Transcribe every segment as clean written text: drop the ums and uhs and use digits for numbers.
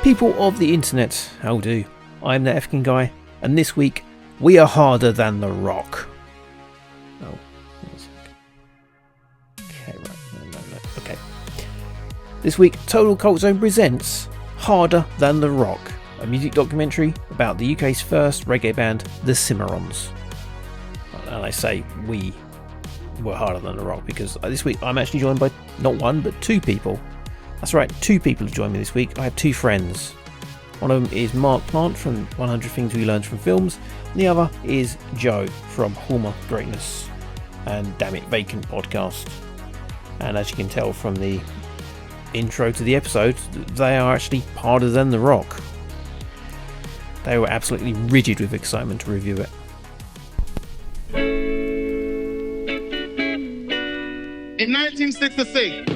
People of the internet, how do? I'm the Efkin guy, and this week we are harder than the rock. Oh, okay, right, no. Okay. This week, Total Cult Zone presents Harder Than the Rock, a music documentary about the UK's first reggae band, the Cimarons. And I say we were harder than the rock because this week I'm actually joined by not one but two people. That's right, two people have joined me this week. I have two friends. One of them is Mark Plant from 100 Things We Learned from Films, and the other is Joe from Hallmark of Greatness and Damn It Vacant podcast. And as you can tell from the intro to the episode, they are actually harder than the rock. They were absolutely rigid with excitement to review it. In 1966,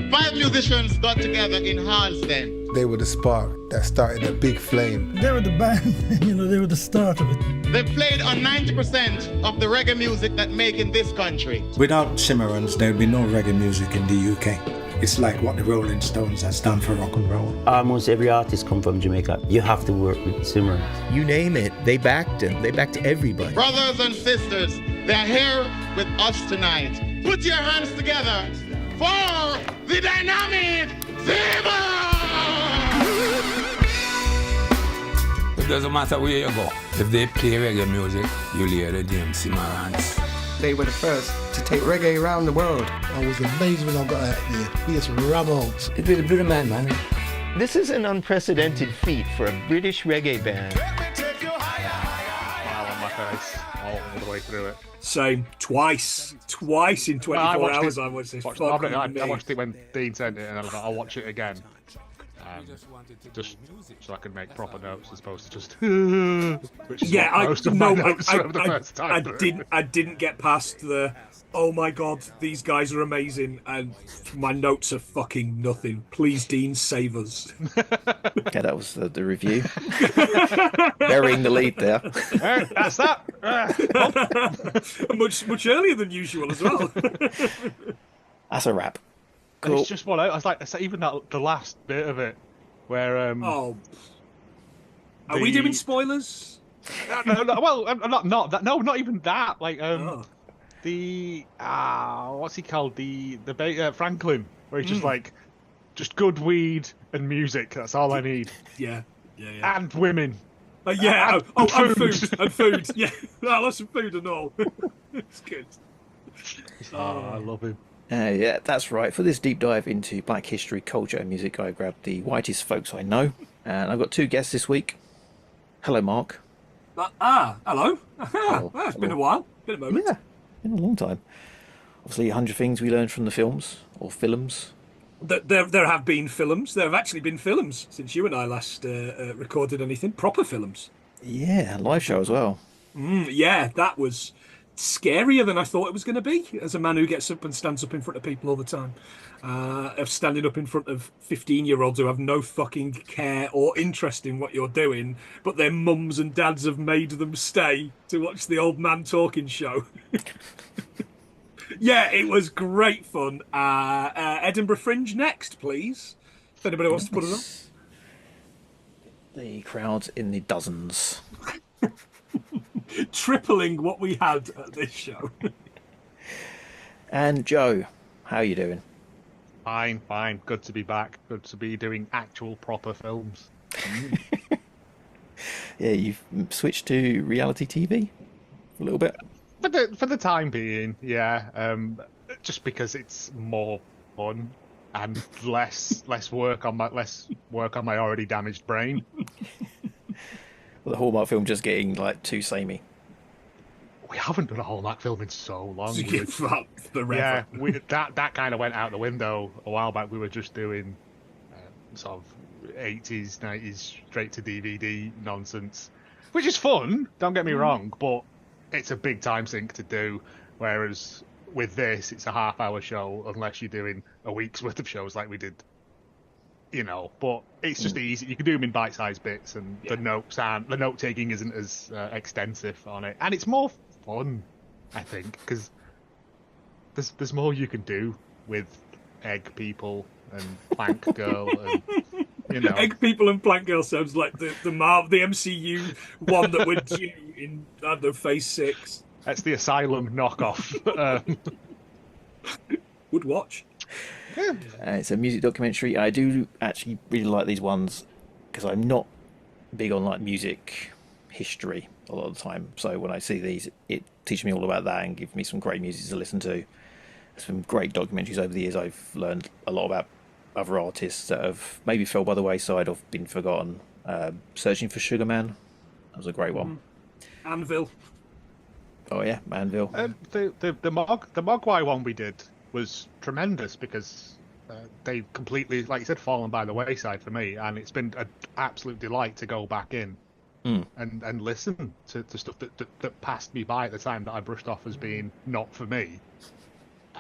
5 musicians got together in Harlesden. They were the spark that started a big flame. They were the band, they were the start of it. They played on 90% of the reggae music that make in this country. Without Cimarons, there'd be no reggae music in the UK. It's like what the Rolling Stones has done for rock and roll. Almost every artist come from Jamaica. You have to work with Cimarons. You name it, they backed him. They backed everybody. Brothers and sisters, they're here with us tonight. Put your hands together for the dynamic Simarons! It doesn't matter where you go. If they play reggae music, you'll hear the damn Simarons. They were the first to take reggae around the world. I was amazed when I got out here. We just rambled. It really blew the mind, man. This is an unprecedented feat for a British reggae band. Smile on my face all the way through it. Same. Twice in 24 hours I watched this. I watched it when Dean sent it and I was like, I'll watch it again. Just so I can make proper notes as opposed to just which is I didn't get past the oh my god, these guys are amazing, and my notes are fucking nothing. Please, Dean, save us. Okay, that was the review. Burying the lead there. That's that. much earlier than usual as well. That's a wrap. Cool. And it's just what I was like. Even the last bit of it, where are we doing spoilers? No. Well, not that. No, not even that. Like what's he called? The Franklin, where he's just like, just good weed and music. That's all I need. Yeah. And women. And food. Yeah, lots of food and all. It's good. I love him. Yeah, that's right. For this deep dive into black history, culture and music, I grabbed the whitest folks I know. And I've got two guests this week. Hello, Mark. Hello. It's been a while. Been a moment. Yeah, been a long time. Obviously, 100 Things We Learned from the Films, or films. There have been films. There have actually been films since you and I last recorded anything. Proper films. Yeah, live show as well. Yeah, that was scarier than I thought it was going to be, as a man who gets up and stands up in front of people all the time, of standing up in front of 15-year-olds who have no fucking care or interest in what you're doing, but their mums and dads have made them stay to watch the old man talking show. Yeah, it was great fun. Edinburgh Fringe next, please, if anybody wants to put it on. The crowds in the dozens. Tripling what we had at this show. And Joe, how are you doing? Fine. Good to be back. Good to be doing actual proper films. Yeah, you've switched to reality TV for a little bit. For the time being, yeah. Just because it's more fun and less work on my already damaged brain. Well, the Hallmark film just getting like too samey. We haven't done a Hallmark film in so long. Yeah, that kind of went out the window a while back. We were just doing sort of 80s, 90s straight to DVD nonsense, which is fun. Don't get me wrong, but it's a big time sink to do. Whereas with this, it's a half-hour show, unless you're doing a week's worth of shows like we did. But it's just easy. You can do them in bite-sized bits, and the note taking isn't as extensive on it, and it's more fun, I think, because there's more you can do with egg people and plank girl and You know, Egg People and Plant Girl sounds like the MCU one that we're due in, I don't know, Phase 6. that's the Asylum knockoff. Would watch. It's a music documentary. I do actually really like these ones because I'm not big on like music history a lot of the time. So when I see these, it teaches me all about that and gives me some great music to listen to. Some great documentaries over the years. I've learned a lot about other artists that have maybe fell by the wayside or been forgotten. Searching for Sugar Man, that was a great one. Anvil. Oh yeah, Anvil. The Mogwai one we did was tremendous because they completely, like you said, fallen by the wayside for me, and it's been an absolute delight to go back in and listen to stuff that passed me by at the time that I brushed off as being not for me.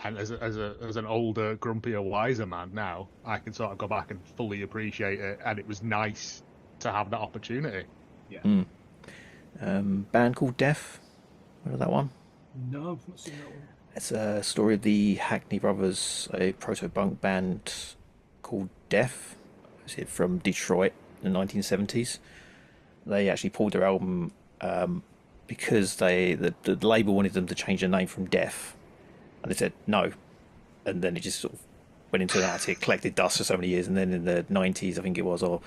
And as an older, grumpier, wiser man now, I can sort of go back and fully appreciate it, and it was nice to have that opportunity. Yeah. Band called Deaf. Remember that one? No, I've not seen that one. It's a story of the Hackney Brothers, a proto-punk band called Deaf. It's from Detroit in the 1970s. They actually pulled their album because the label wanted them to change their name from Deaf. And they said no. And then it just sort of went into an attic, collected dust for so many years. And then in the 90s, I think it was, or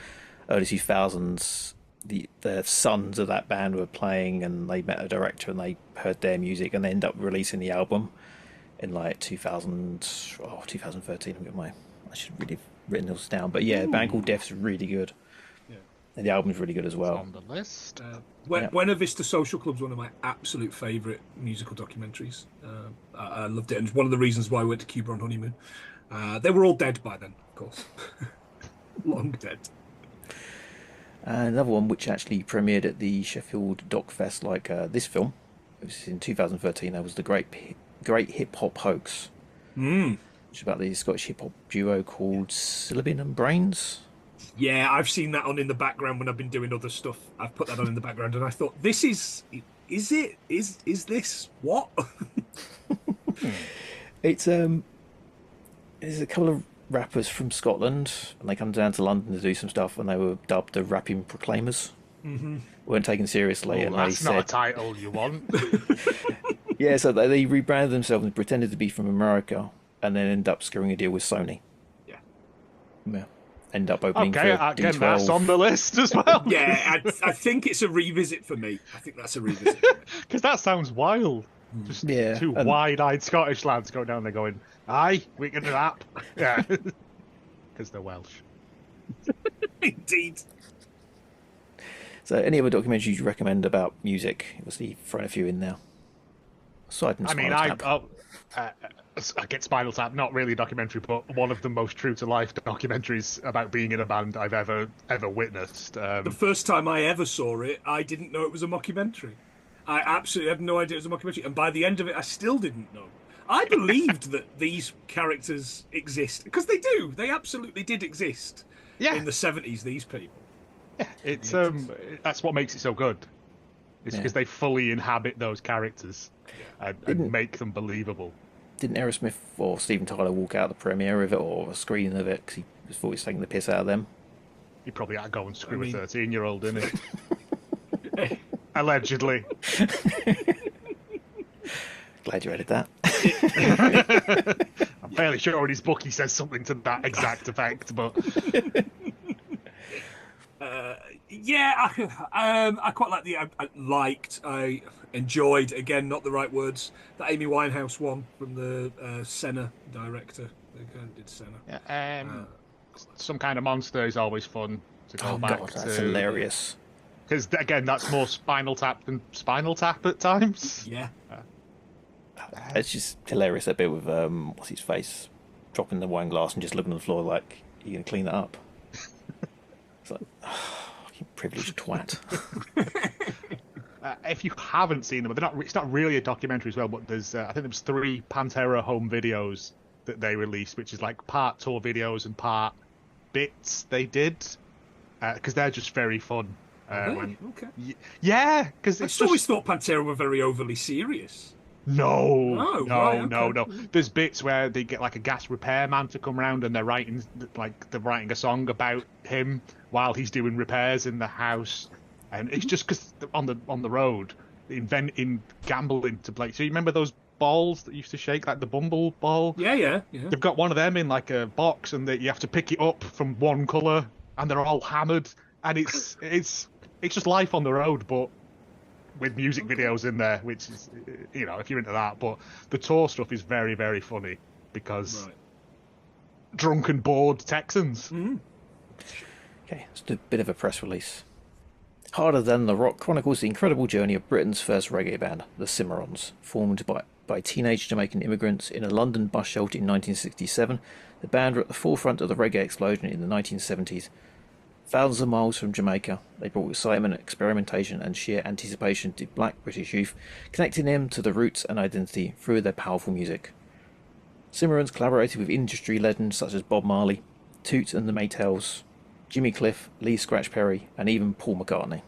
early 2000s, the sons of that band were playing, and they met a director and they heard their music, and they ended up releasing the album in like 2013. I should have really written those down, but yeah, a band called Deaf's really good. Yeah. And the album's really good as well. It's on the list. Buena Vista Social Club's one of my absolute favourite musical documentaries. I loved it, and it's one of the reasons why I went to Cuba on honeymoon. They were all dead by then, of course. Long dead. Another one which actually premiered at the Sheffield DocFest, like this film. It was in 2013. That was the Great Hip Hop Hoax. Which is about the Scottish hip hop duo called Syllabin and Brains. Yeah, I've seen that on in the background when I've been doing other stuff. I've put that on in the background, and I thought, this is this what? It's there's a couple of rappers from Scotland, and they come down to London to do some stuff, and they were dubbed the Rapping Proclaimers. Weren't taken seriously, and that's they not said, a title you want. yeah, so they rebranded themselves and pretended to be from America, and then ended up securing a deal with Sony. Yeah. End up opening for again, D12. that's on the list as well. Yeah, I think it's a revisit for me. I think that's a revisit. Because that sounds wild. Just two wide-eyed Scottish lads going down there going, aye, we can rap. Yeah. Because they're Welsh. Indeed. So any other documentaries you recommend about music? Obviously, throwing a few in now. Aside from Spinal Tap. I get Spinal Tap, not really a documentary, but one of the most true-to-life documentaries about being in a band I've ever witnessed. The first time I ever saw it, I didn't know it was a mockumentary. I absolutely had no idea it was a mockumentary, and by the end of it, I still didn't know. I believed that these characters exist, because they do. They absolutely did exist in the 70s, these people. Yeah, it's that's what makes it so good. It's because they fully inhabit those characters and make them believable. Didn't Aerosmith or Steven Tyler walk out the premiere of it or a screening of it because he thought he was taking the piss out of them? He probably had to go and screw a 13-year-old, didn't he? Allegedly. Glad you added that. I'm fairly sure in his book he says something to that exact effect, but... I quite like I enjoyed, again, not the right words, the Amy Winehouse one from the Senna director. They did Senna. Yeah, Some Kind of Monster is always fun to go back to. That's hilarious. Because, again, that's more Spinal Tap than Spinal Tap at times. Yeah. It's just hilarious, that bit with, what's his face, dropping the wine glass and just looking at the floor like, you going to clean that up? It's like, you privileged twat. If you haven't seen them, it's not really a documentary as well, but there's I think there was 3 Pantera home videos that they released, which is like part tour videos and part bits they did, because they're just very fun. Okay. Yeah, because I always thought Pantera were very overly serious. No, Oh, no, right, no, okay. no. There's bits where they get like a gas repairman to come round and they're writing a song about him while he's doing repairs in the house, and it's just because on the road inventing gambling to play. So you remember those balls that used to shake, like the Bumble ball? Yeah. They've got one of them in like a box, and you have to pick it up from one colour, and they're all hammered, and it's just life on the road, but with music videos in there, which is, if you're into that. But the tour stuff is very, very funny because drunken, bored Texans. Okay, let's do a bit of a press release. Harder Than the Rock chronicles the incredible journey of Britain's first reggae band, the Cimarons. Formed by teenage Jamaican immigrants in a London bus shelter in 1967, the band were at the forefront of the reggae explosion in the 1970s. Thousands of miles from Jamaica, they brought excitement, experimentation and sheer anticipation to black British youth, connecting them to the roots and identity through their powerful music. Simarons collaborated with industry legends such as Bob Marley, Toot and the Maytals, Jimmy Cliff, Lee Scratch Perry and even Paul McCartney.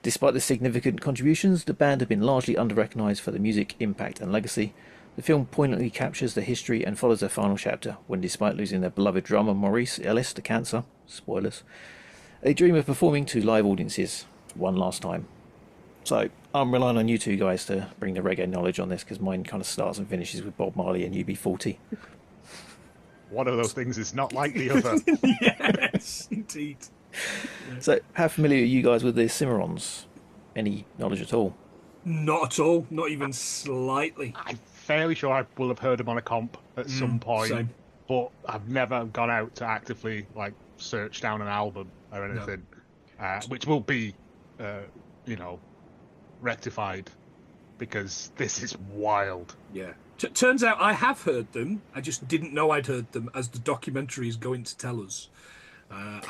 Despite the significant contributions, the band have been largely under-recognised for their music, impact and legacy. The film poignantly captures the history and follows their final chapter, when despite losing their beloved drummer Maurice Ellis to cancer, spoilers, they dream of performing to live audiences one last time. So I'm relying on you two guys to bring the reggae knowledge on this, because mine kind of starts and finishes with Bob Marley and UB40. One of those things is not like the other. Yes, indeed. So how familiar are you guys with the Cimarons? Any knowledge at all? Not at all, not even slightly. I'm fairly sure I will have heard them on a comp at some point, same. but I've never gone out to actively search down an album or anything, which will be, rectified, because this is wild. Yeah. Turns out I have heard them. I just didn't know I'd heard them, as the documentary is going to tell us. I'm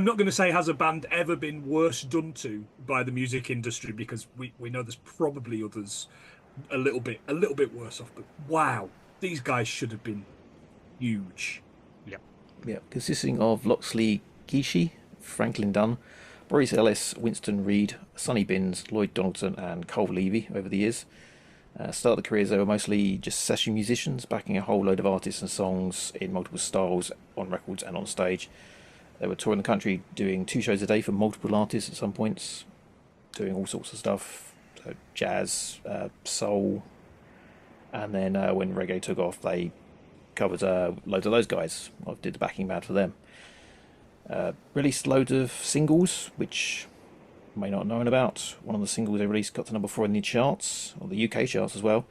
not going to say has a band ever been worse done to by the music industry, because we know there's probably others a little bit worse off. But wow, these guys should have been huge. Yeah, consisting of Loxley Geeshie, Franklin Dunn, Maurice Ellis, Winston Reid, Sonny Binns, Lloyd Donaldson and Cole Levy over the years. Start the careers, they were mostly just session musicians, backing a whole load of artists and songs in multiple styles, on records and on stage. They were touring the country, doing 2 shows a day for multiple artists at some points, doing all sorts of stuff, so jazz, soul, and then when reggae took off, they covered loads of those guys. I did the backing band for them. Released loads of singles, which you may not have known about. One of the singles they released got to number 4 in the charts, or the UK charts as well.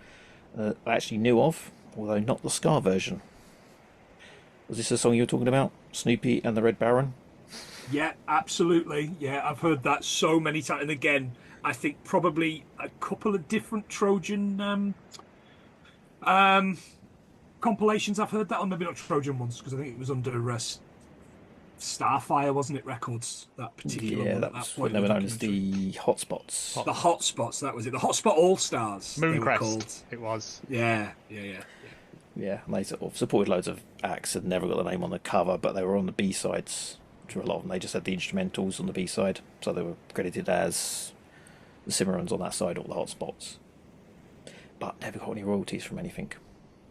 I actually knew of, although not the ska version. Was this the song you were talking about? Snoopy and the Red Baron? Yeah, absolutely. Yeah, I've heard that so many times. And again, I think probably a couple of different Trojan compilations I've heard that on. Maybe not Trojan ones, because I think it was under Starfire, wasn't it, Records? That particular one. Yeah, that was what they were known as the Hotspots. The Hotspots, that was it. The Hotspot All-Stars. Mooncrest, it was. Yeah. Yeah, and they sort of supported loads of acts, had never got the name on the cover, but they were on the B-sides, which were a lot of them. They just had the instrumentals on the B-side, so they were credited as the Cimarons on that side, or the Hotspots. But never got any royalties from anything.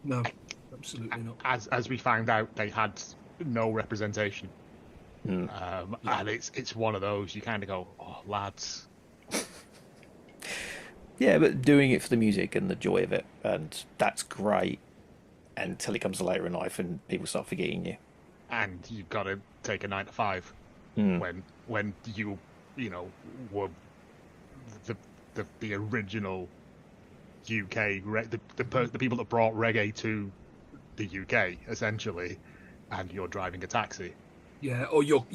No, absolutely not. As we found out, they had no representation. And it's one of those, you kind of go, oh, lads. Yeah, but doing it for the music and the joy of it, and that's great. Until it comes to later in life and people start forgetting you. And you've got to take a 9 to 5 when you were the original UK, the people that brought reggae to the UK essentially, and you're driving a taxi. Yeah, or you're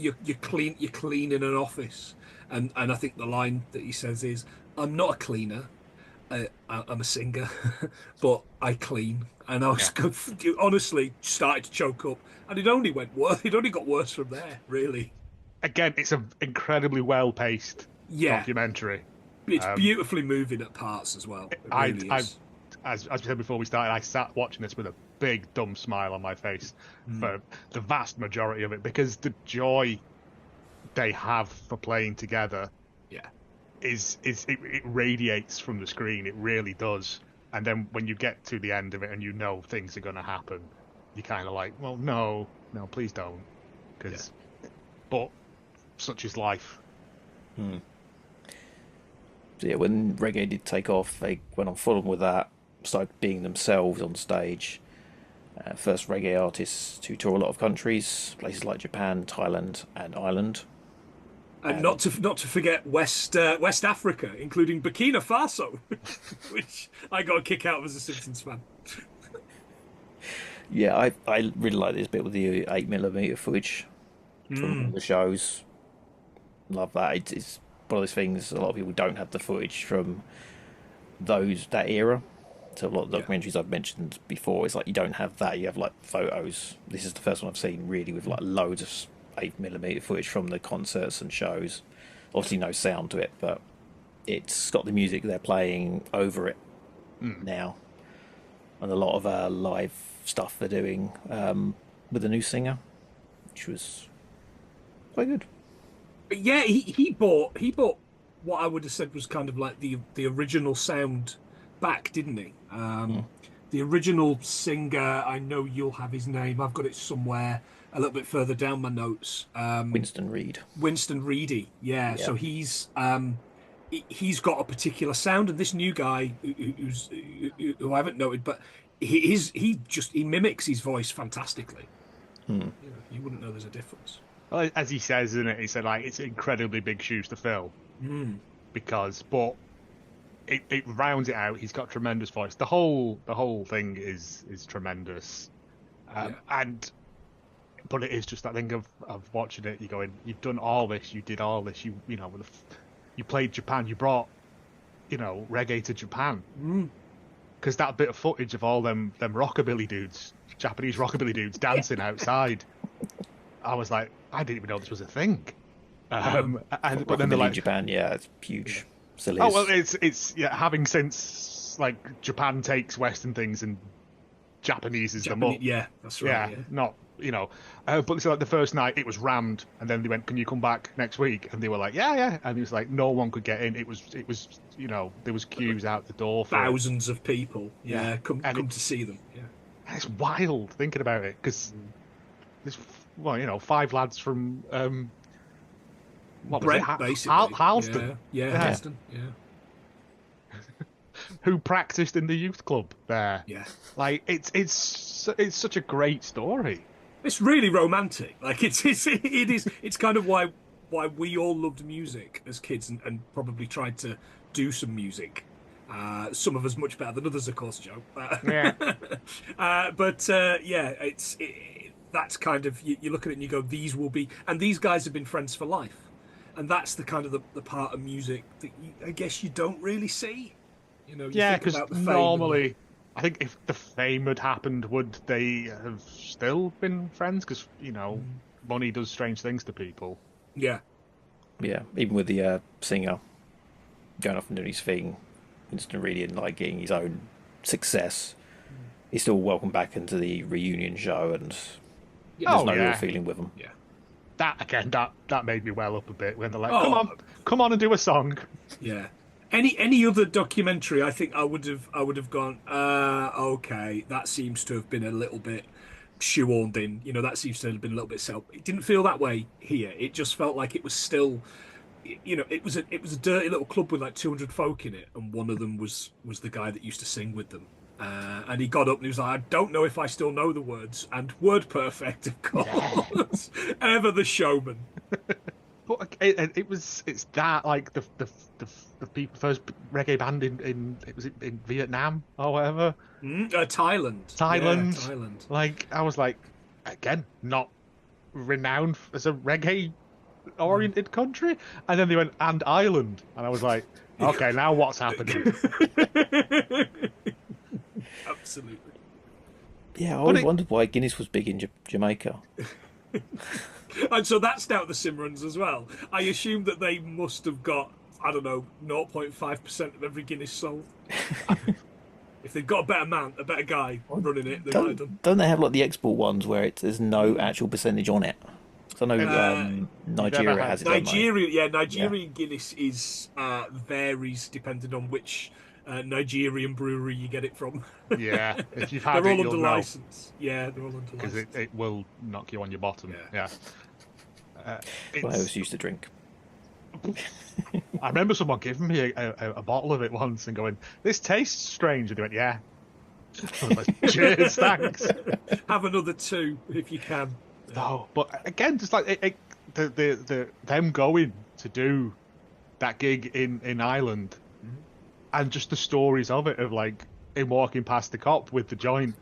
cleaning an office, and I think the line that he says is, "I'm not a cleaner. I'm a singer, but I clean." And I was honestly started to choke up, and it only went worse. It only got worse from there, really. Again, it's an incredibly well-paced documentary. It's beautifully moving at parts as well. It really is. As we said before we started, I sat watching this with a big dumb smile on my face for the vast majority of it, because the joy they have for playing together it radiates from the screen. It really does. And then when you get to the end of it and you know things are going to happen, you're kind of like, well, no, please don't, but such is life. So yeah, when reggae did take off, they went on full on with that, started being themselves on stage. First reggae artists to tour a lot of countries, places like Japan, Thailand, and Ireland. And not to forget West Africa, including Burkina Faso, which I got a kick out of as a Simpsons fan. Yeah, I really like this bit with the 8mm footage from the shows. Love that. It's one of those things. A lot of people don't have the footage from that era. So a lot of the documentaries I've mentioned before, it's like you don't have that. You have like photos. This is the first one I've seen really with like loads of 8mm footage from the concerts and shows. Obviously no sound to it, but it's got the music they're playing over it now, and a lot of live stuff they're doing with a new singer, which was quite good. But yeah, he bought what I would have said was kind of like the original sound back, didn't he? The original singer, I know you'll have his name. I've got it somewhere a little bit further down my notes. Winston Reid. Winston Reedy, yeah. So he's got a particular sound, and this new guy who I haven't noted, but he mimics his voice fantastically. You wouldn't know there's a difference. Well, as he says, isn't it? He said like it's incredibly big shoes to fill but it rounds it out. He's got tremendous voice. The whole thing is tremendous, but it is just that thing of watching it. You're going, you've done all this, you did all this, you played Japan, you brought reggae to Japan, because that bit of footage of all them rockabilly dudes, Japanese rockabilly dudes dancing outside, I was like, I didn't even know this was a thing. But then they're like, Japan, it's huge. Silly. Oh well, it's having since like Japan takes Western things and Japaneses them up. Yeah, that's right. Yeah, not but it's like the first night it was rammed, and then they went, "Can you come back next week?" And they were like, "Yeah," and it was like no one could get in. It was there was queues out the door for thousands of people. Come to see them. Yeah, and it's wild thinking about it because there's 5 lads from Brent, basically. Halston. Halston. Yeah. Who practiced in the youth club there. Yeah. Like it's such a great story. It's really romantic. Like it is kind of why we all loved music as kids and probably tried to do some music. Some of us much better than others, of course, Joe. That's kind of you look at it and you go, these will be, and these guys have been friends for life. And that's the kind of the part of music that I guess you don't really see. Because normally, I think if the fame had happened, would they have still been friends? Because money does strange things to people. Yeah. Even with the singer going off and doing his thing, Winston Reid and like getting his own success, he's still welcome back into the reunion show, and there's no real feeling with him. Yeah. That again, that made me well up a bit when they're like, "Come on and do a song." Yeah. Any other documentary, I think I would have gone, okay, that seems to have been a little bit shoehorned in. That seems to have been a little bit It didn't feel that way here. It just felt like it was still, it was a dirty little club with like 200 folk in it, and one of them was the guy that used to sing with them. And he got up and he was like, I don't know if I still know the words. And word perfect, of course. Ever the showman. But it's that, like, the people, first reggae band in Vietnam or whatever? Thailand. Thailand. Yeah, Thailand. Like, I was like, again, not renowned as a reggae-oriented country. And then they went, and Ireland. And I was like, okay, now what's happening? Absolutely. Yeah, I always wondered why Guinness was big in Jamaica. And so that's now the Simarons as well. I assume that they must have got, I don't know, 0.5% of every Guinness sold. If they've got a better guy running it, they might have done. Don't they have like the export ones where there's no actual percentage on it? I know Nigeria has its own. Nigerian Guinness is varies depending on which Nigerian brewery you get it from. Yeah, if you've had they're it, all you'll under know. license. Yeah, they're all under Because license. it will knock you on your bottom. Yeah. Well, I always used to drink. I remember someone giving me a bottle of it once and going, "This tastes strange," and they went, "Yeah." I was like, cheers, thanks. Have another 2 if you can. No, but again, just like them going to do that gig in Ireland, and just the stories of it, of like him walking past the cop with the joint,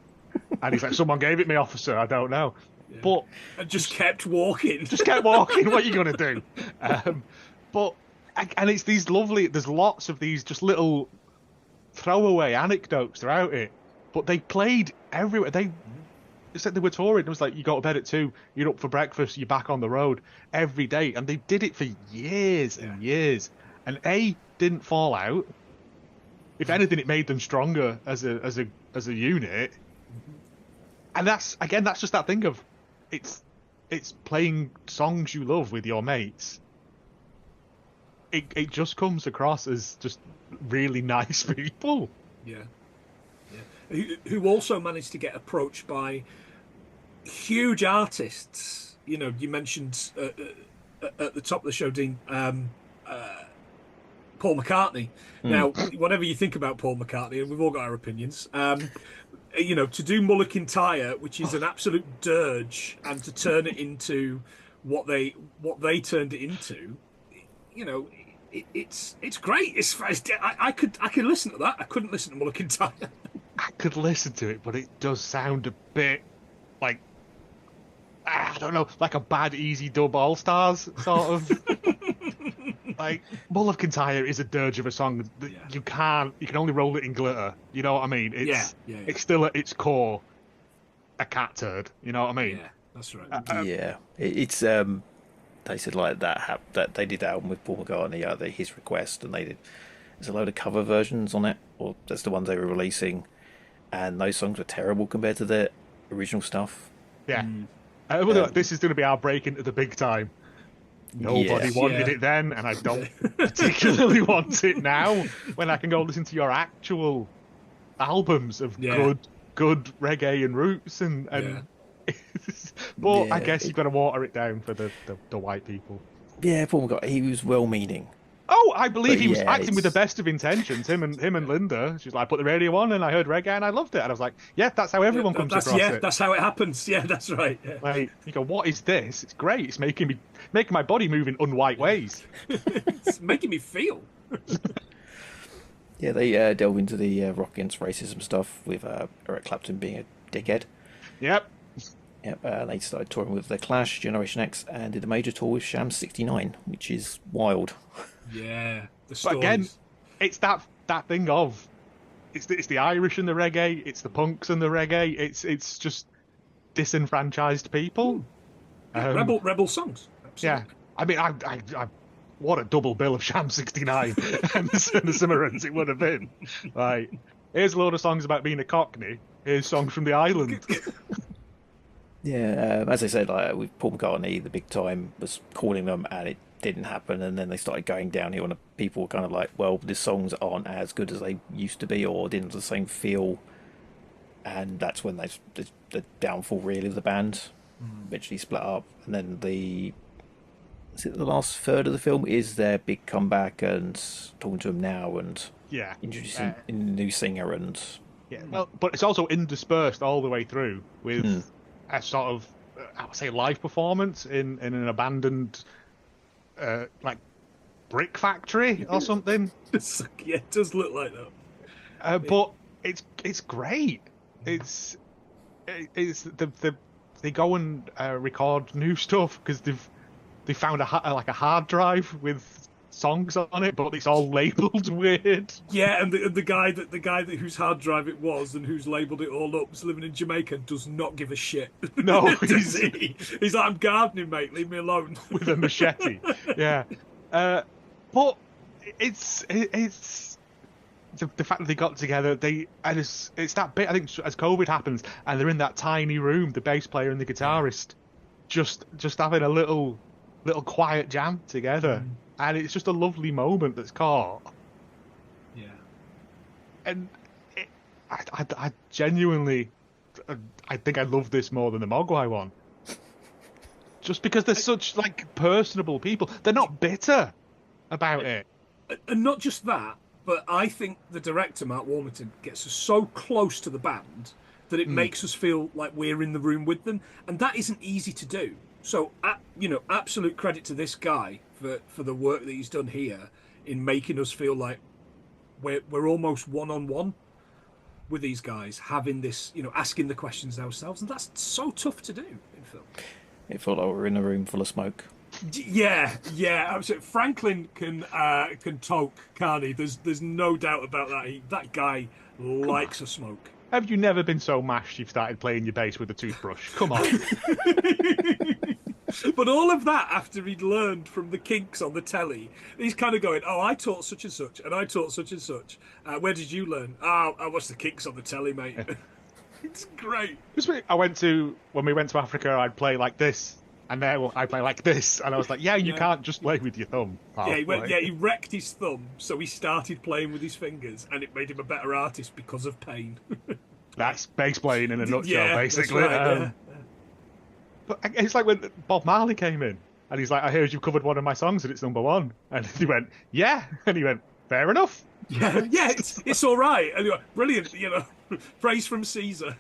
and he's like, "Someone gave it me, officer. I don't know," but and just kept walking. Just kept walking. What are you gonna do? But and it's these lovely. There's lots of these just little throwaway anecdotes throughout it. But they played everywhere. They said they were touring. It was like, you go to bed at 2, you're up for breakfast, you're back on the road every day. And they did it for years and years. And didn't fall out. If anything, it made them stronger as a unit. And that's just that thing of it's playing songs you love with your mates. It just comes across as just really nice people. Yeah. Who also managed to get approached by huge artists. You know, you mentioned at the top of the show, Dean, Paul McCartney. Now, whatever you think about Paul McCartney, and we've all got our opinions, you know, to do Mockumentaries, which is an absolute dirge, and to turn it into what they turned it into, you know, it's great. I could listen to that. I couldn't listen to Mockumentaries. I could listen to it, but it does sound a bit like, I don't know, like a bad Easy Dub All Stars sort of. Like, Mockumentaries is a dirge of a song that you can only roll it in glitter. You know what I mean? It's still at its core a cat turd. You know what I mean? Yeah, that's right. It's they said like that they did that album with Paul McCartney, his request, and there's a load of cover versions on it, or that's the ones they were releasing. And those songs were terrible compared to the original stuff. Yeah. This is going to be our break into the big time. Nobody wanted it then, and I don't particularly want it now, when I can go listen to your actual albums of good reggae and roots. But I guess you've got to water it down for the white people. Yeah, Paul McCartney, he was well-meaning. Oh, I believe he was acting with the best of intentions. Him and Linda. She's like, I put the radio on and I heard reggae and I loved it. And I was like, yeah, that's how everyone comes across it. Yeah, that's how it happens. Yeah, that's right. Yeah. Like, you go, what is this? It's great. It's making my body move in unwhite ways. It's making me feel. Yeah, they delve into the rock against racism stuff with Eric Clapton being a dickhead. Yep. They started touring with The Clash, Generation X, and did a major tour with Sham 69, which is wild. Yeah, but again, it's that thing of it's the Irish and the reggae, it's the punks and the reggae, it's just disenfranchised people. Rebel songs. Absolutely. Yeah, I mean, I what a double bill of Sham 69 and the Cimarons it would have been. Like, here's a load of songs about being a Cockney. Here's songs from the island. Yeah, as I said, like with Paul McCartney, the big time was calling them, and it didn't happen. And then they started going downhill, and people were kind of like, "Well, the songs aren't as good as they used to be, or didn't have the same feel." And that's when the downfall really of the band eventually split up. And then the last third of the film is their big comeback and talking to him now and introducing a new singer and well, but it's also interspersed all the way through with a sort of I would say live performance in an abandoned like brick factory or something. Yeah, it does look like that. But it's great. It's they go and record new stuff because they found a hard drive with songs on it, but it's all labelled weird. Yeah, and the guy whose hard drive it was and who's labelled it all up is living in Jamaica and does not give a shit. No, he's like, I'm gardening, mate. Leave me alone. With a machete. Yeah, but it's the fact that they got together. It's that bit. I think as COVID happens and they're in that tiny room, the bass player and the guitarist just having a little quiet jam together, and it's just a lovely moment that's caught. Yeah. And I genuinely, I think I love this more than the Mogwai one. Just because they're such like personable people. They're not bitter about it. And not just that, but I think the director, Mark Warmington, gets us so close to the band that it makes us feel like we're in the room with them. And that isn't easy to do. So, absolute credit to this guy for the work that he's done here in making us feel like we're almost one-on-one with these guys, having this, asking the questions ourselves. And that's so tough to do in film. It felt like we were in a room full of smoke. Yeah, absolutely. Franklin can talk, can't he? There's no doubt about that. That guy likes a smoke. Have you never been so mashed you've started playing your bass with a toothbrush? Come on. But all of that after he'd learned from the Kinks on the telly, he's kind of going, "Oh, I taught such and such, and I taught such and such. Where did you learn? Oh, I watched the Kinks on the telly, mate." It's great. When we went to Africa, I'd play like this. And then I play like this, and I was like, you can't just play with your thumb. Pal. He wrecked his thumb, so he started playing with his fingers, and it made him a better artist because of pain. That's bass playing in a nutshell, basically. Right, But it's like when Bob Marley came in, and he's like, I heard you covered one of my songs, and it's #1. And he went, yeah. And he went, fair enough. Yeah, it's all right. And he went, brilliant, praise from Caesar.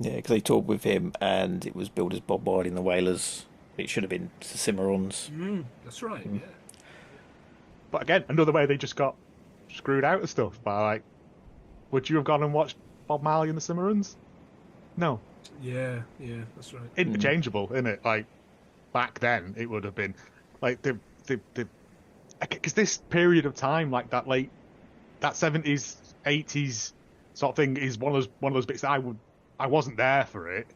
Yeah, because they toured with him, and it was billed as Bob Marley and the Wailers. It should have been the Cimarons. That's right. Yeah. But again, another way they just got screwed out of stuff by like, would you have gone and watched Bob Marley and the Cimarons? No. Yeah, that's right. Interchangeable, isn't it? Like back then, it would have been like the because this period of time, like that 70s, 80s sort of thing, is one of those bits that I wasn't there for it,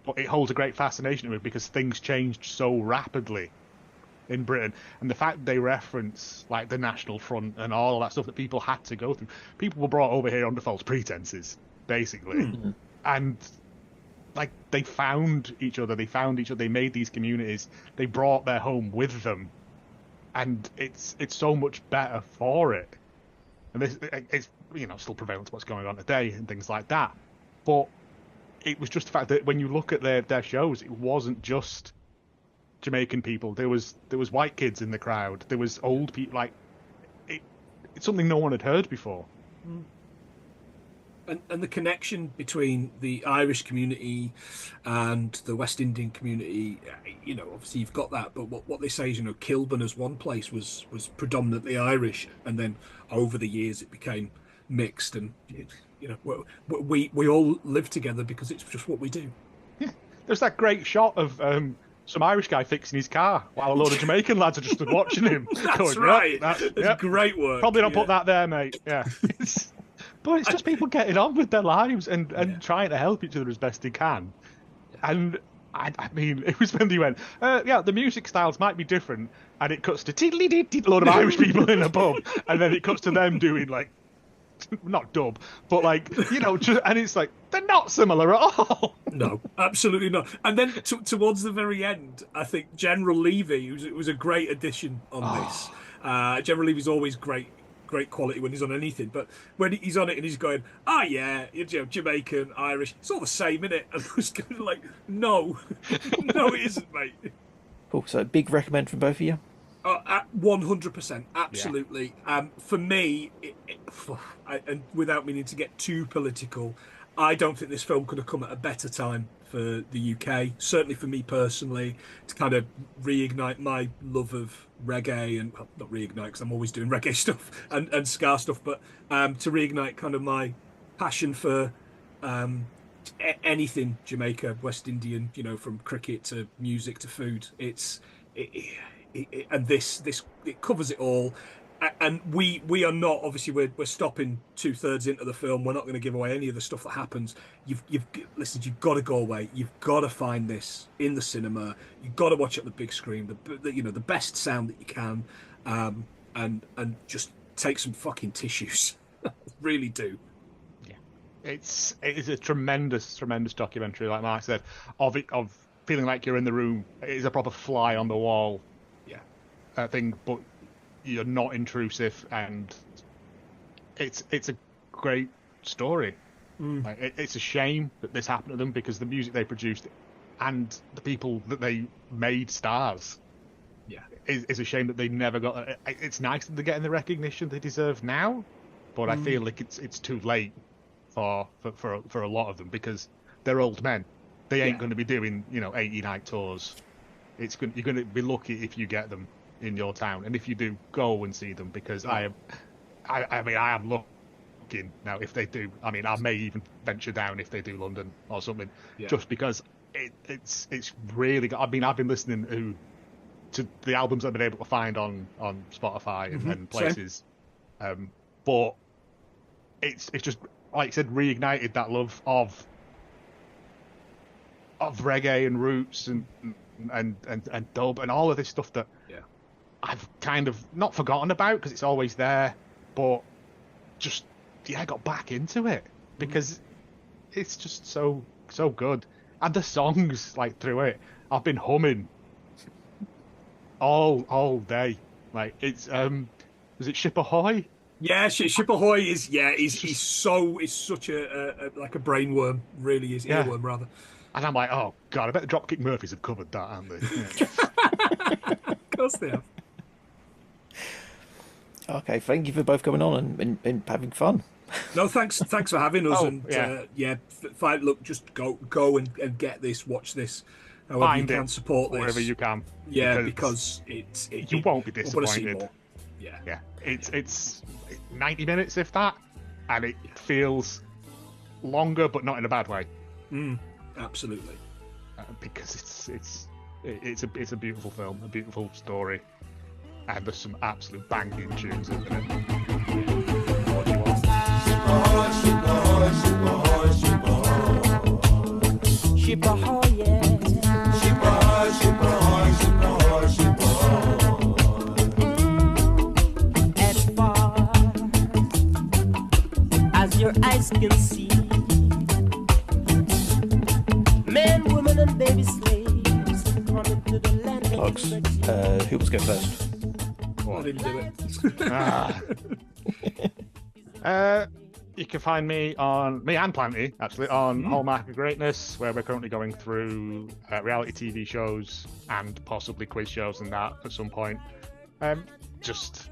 but it holds a great fascination to me because things changed so rapidly in Britain, and the fact they reference like the National Front and all of that stuff that people had to go through. People were brought over here under false pretenses, basically, and like they found each other. They made these communities. They brought their home with them, and it's so much better for it. And this, it's still prevalent to what's going on today and things like that, but it was just the fact that when you look at their shows, it wasn't just Jamaican people. There was white kids in the crowd. There was old people. Like it's something no one had heard before. And the connection between the Irish community and the West Indian community, obviously you've got that. But what they say is, Kilburn as one place was predominantly Irish, and then over the years it became mixed, and we all live together because it's just what we do. Yeah, there's that great shot of some Irish guy fixing his car while a load of Jamaican lads are just watching him. That's right. That's great work. Probably don't put that there, mate. Yeah. But it's just people getting on with their lives and trying to help each other as best they can. And I mean, it was when they went, the music styles might be different, and it cuts to a load of Irish people in a pub, and then it cuts to them doing like, not dub, but like, and it's like, they're not similar at all. No, absolutely not. And then towards the very end, I think General Levy was a great addition on this. General Levy's always great quality when he's on anything, but when he's on it and he's going, Jamaican, Irish, it's all the same, innit? And I was kind of like, no, it isn't, mate. Cool. So big recommend from both of you? 100%, absolutely. Yeah. For me, and without meaning to get too political, I don't think this film could have come at a better time for the UK, certainly for me personally, to kind of reignite my love of reggae, and not reignite because I'm always doing reggae stuff and ska stuff, but to reignite kind of my passion for anything Jamaica, West Indian, from cricket to music to food. And this covers it all. And we are not, obviously we're stopping 2/3 into the film. We're not going to give away any of the stuff that happens. You've got to go away. You've got to find this in the cinema. You've got to watch it on the big screen, the best sound that you can, and just take some fucking tissues. Really do. Yeah. it is a tremendous documentary, like Mark said, of feeling like you're in the room. It is a proper fly on the wall, thing, but you're not intrusive, and it's a great story. Like, it's a shame that this happened to them, because the music they produced and the people that they made stars, is a shame that they never got. It's nice that they're getting the recognition they deserve now, but I feel like it's too late for a lot of them, because they're old men. They ain't going to be doing 80-night tours. You're going to be lucky if you get them in your town, and if you do, go and see them, because I am looking now. If they do, I may even venture down if they do London or something, just because it's really good. I've been listening to the albums I've been able to find on Spotify and places, but it's just, like I said, reignited that love of reggae and roots and dub and all of this stuff that I've kind of not forgotten about, because it's always there, but just got back into it because it's just so good, and the songs like through it, I've been humming all day. Like, it's was it Ship Ahoy? Yeah, Ship Ahoy is he's such a like a brainworm, really is, earworm rather. And I'm like, oh god, I bet the Dropkick Murphys have covered that, haven't they? Of course they have. Okay, thank you for both coming on and having fun. No, thanks for having us. Look, just go and get this, watch this, however Find you can, support this wherever you can. Yeah, because you won't be disappointed. Yeah. It's 90 minutes, if that, and it feels longer, but not in a bad way. Absolutely. Because it's a beautiful film, a beautiful story, and there's some absolute banging tunes in it. What do you want? Ship ahoy, yeah. Ship ahoy, ship ahoy, ship ahoy, ship ahoy. As far as your eyes can see, men, women, and baby slaves coming to the land. Plugs. Who was go first? I didn't do it. You can find me and Planty, actually, on Hallmark of Greatness, where we're currently going through reality TV shows and possibly quiz shows and that at some point. Just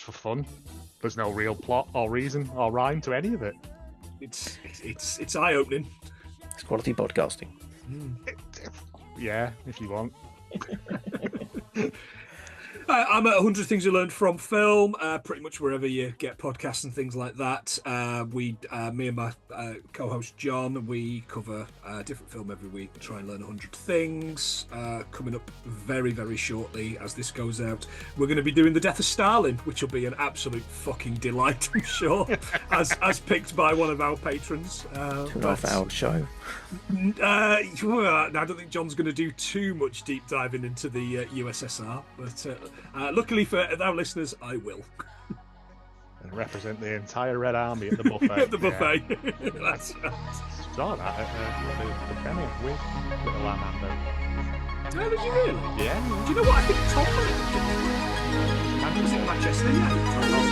for fun. There's no real plot or reason or rhyme to any of it. It's eye-opening. It's quality podcasting. Yeah, if you want. I'm at 100 Things You Learned from Film, pretty much wherever you get podcasts and things like that. Me and my co-host John, we cover a different film every week, try and learn 100 things. Coming up very, very shortly as this goes out, we're going to be doing The Death of Stalin, which will be an absolute fucking delight, I'm sure, as picked by one of our patrons. 2.5 hour show. I don't think John's going to do too much deep diving into the USSR, but luckily for our listeners, I will. And represent the entire Red Army at the buffet. At the buffet. Yeah. That's right. Saw that at the premiere with Little Armando. Oh, did you really? Yeah. Do you know what I think Tom did? Was it Manchester? Yeah, I think Tom Ross.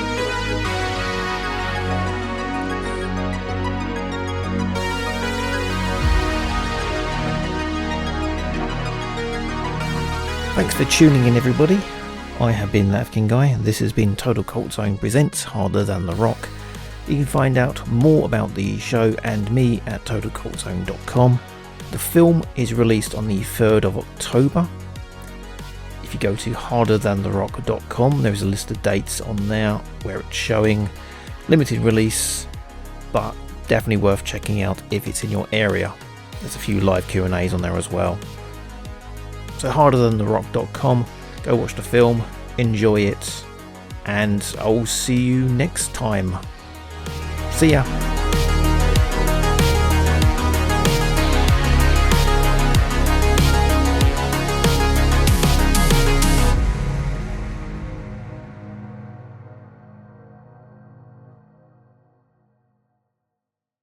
Thanks for tuning in, everybody. I have been the African Guy. This has been Total Cult Zone Presents Harder Than the Rock. You can find out more about the show and me at totalcultzone.com. The film is released on the 3rd of October. If you go to harderthantherock.com, there's a list of dates on there where it's showing. Limited release, but definitely worth checking out if it's in your area. There's a few live Q&As on there as well. So harderthantherock.com, go watch the film, enjoy it, and I'll see you next time. See ya.